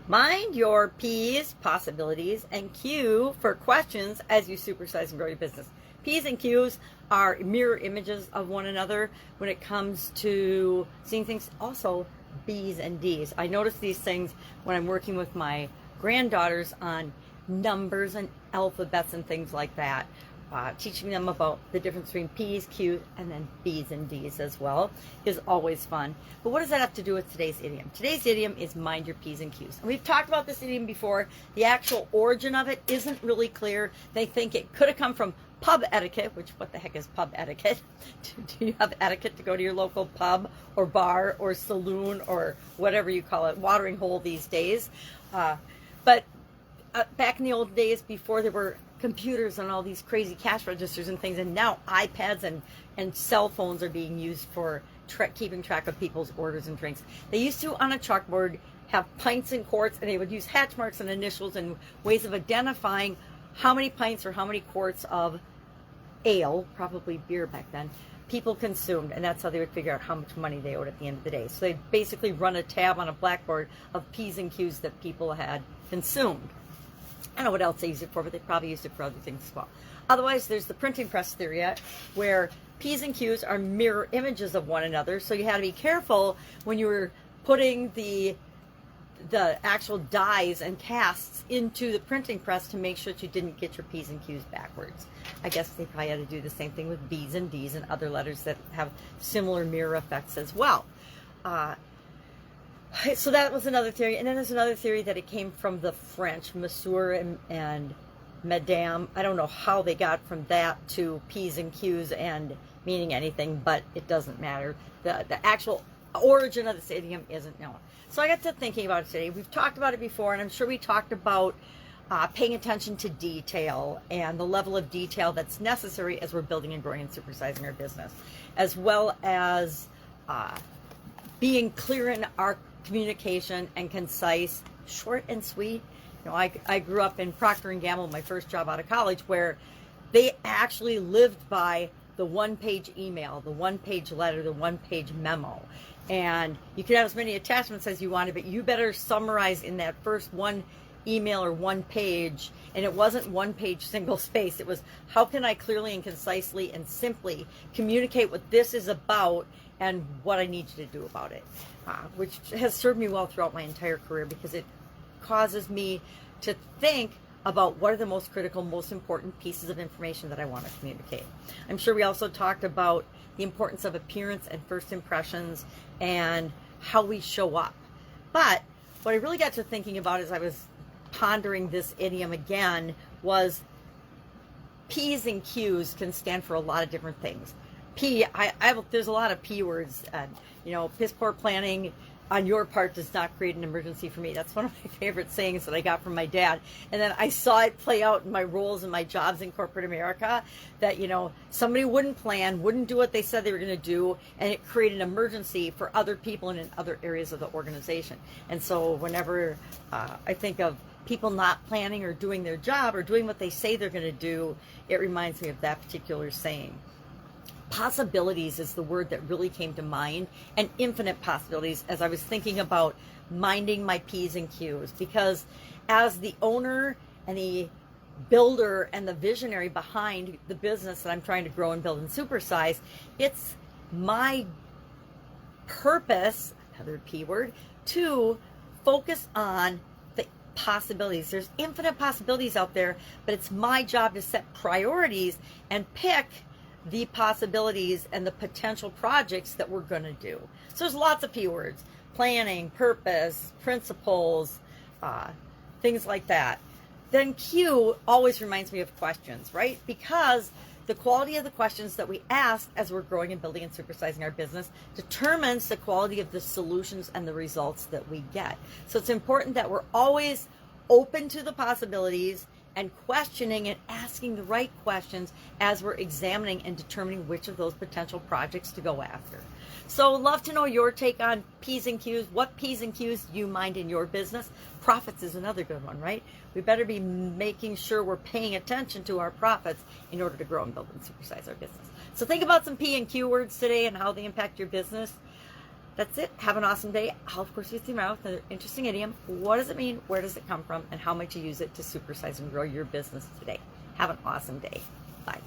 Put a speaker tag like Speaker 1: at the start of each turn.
Speaker 1: Mind your P's, possibilities, and Q for questions as you supersize and grow your business. P's and Q's are mirror images of one another when it comes to seeing things. Also, B's and D's. I notice these things when I'm working with my granddaughters on numbers and alphabets and things like that. Teaching them about the difference between P's, Q's, and then B's and D's as well is always fun. But what does that have to do with today's idiom? Today's idiom is mind your P's and Q's. And we've talked about this idiom before. The actual origin of it isn't really clear. They think it could have come from pub etiquette, which what the heck is pub etiquette? Do you have etiquette to go to your local pub or bar or saloon or whatever you call it, watering hole these days? But back in the old days before there were computers and all these crazy cash registers and things, and now iPads and cell phones are being used for keeping track of people's orders and drinks. They used to, on a chalkboard, have pints and quarts, and they would use hatch marks and initials and ways of identifying how many pints or how many quarts of ale, probably beer back then, people consumed, and that's how they would figure out how much money they owed at the end of the day. So they basically run a tab on a blackboard of P's and Q's that people had consumed. I don't know what else they use it for, but they probably used it for other things as well. Otherwise, there's the printing press theory, where P's and Q's are mirror images of one another. So you had to be careful when you were putting the actual dies and casts into the printing press to make sure that you didn't get your P's and Q's backwards. I guess they probably had to do the same thing with B's and D's and other letters that have similar mirror effects as well. So that was another theory. And then there's another theory that it came from the French, monsieur and madame. I don't know how they got from that to P's and Q's and meaning anything, but it doesn't matter. The actual origin of this idiom isn't known. So I got to thinking about it today. We've talked about it before, and I'm sure we talked about paying attention to detail and the level of detail that's necessary as we're building and growing and supersizing our business, as well as being clear in our communication and concise, short and sweet. You know, I grew up in Procter & Gamble, my first job out of college, where they actually lived by the one-page email, the one-page letter, the one-page memo. And you could have as many attachments as you wanted, but you better summarize in that first one email or one page. And it wasn't one page single space. It was, how can I clearly and concisely and simply communicate what this is about and what I need you to do about it, which has served me well throughout my entire career, because it causes me to think about what are the most critical, most important pieces of information that I want to communicate. I'm sure we also talked about the importance of appearance and first impressions and how we show up. But what I really got to thinking about as I was pondering this idiom again was P's and Q's can stand for a lot of different things. There's a lot of P words, and piss poor planning on your part does not create an emergency for me. That's one of my favorite sayings that I got from my dad. And then I saw it play out in my roles and my jobs in corporate America, that, somebody wouldn't plan, wouldn't do what they said they were going to do, and it created an emergency for other people and in other areas of the organization. And so whenever I think of people not planning or doing their job or doing what they say they're going to do, it reminds me of that particular saying. Possibilities is the word that really came to mind, and infinite possibilities, as I was thinking about minding my P's and Q's, because as the owner and the builder and the visionary behind the business that I'm trying to grow and build and supersize, it's my purpose, another P word, to focus on the possibilities. There's infinite possibilities out there, but it's my job to set priorities and pick the possibilities and the potential projects that we're going to do. So there's lots of P words: planning, purpose, principles, things like that. Then Q always reminds me of questions, right? Because the quality of the questions that we ask as we're growing and building and supersizing our business determines the quality of the solutions and the results that we get. So it's important that we're always open to the possibilities and questioning and asking the right questions as we're examining and determining which of those potential projects to go after. So love to know your take on P's and Q's. What P's and Q's do you mind in your business? Profits is another good one, right? We better be making sure we're paying attention to our profits in order to grow and build and supersize our business. So think about some P and Q words today and how they impact your business. That's it. Have an awesome day. I'll, of course, see you tomorrow with another interesting idiom. What does it mean? Where does it come from? And how might you use it to supersize and grow your business today? Have an awesome day. Bye.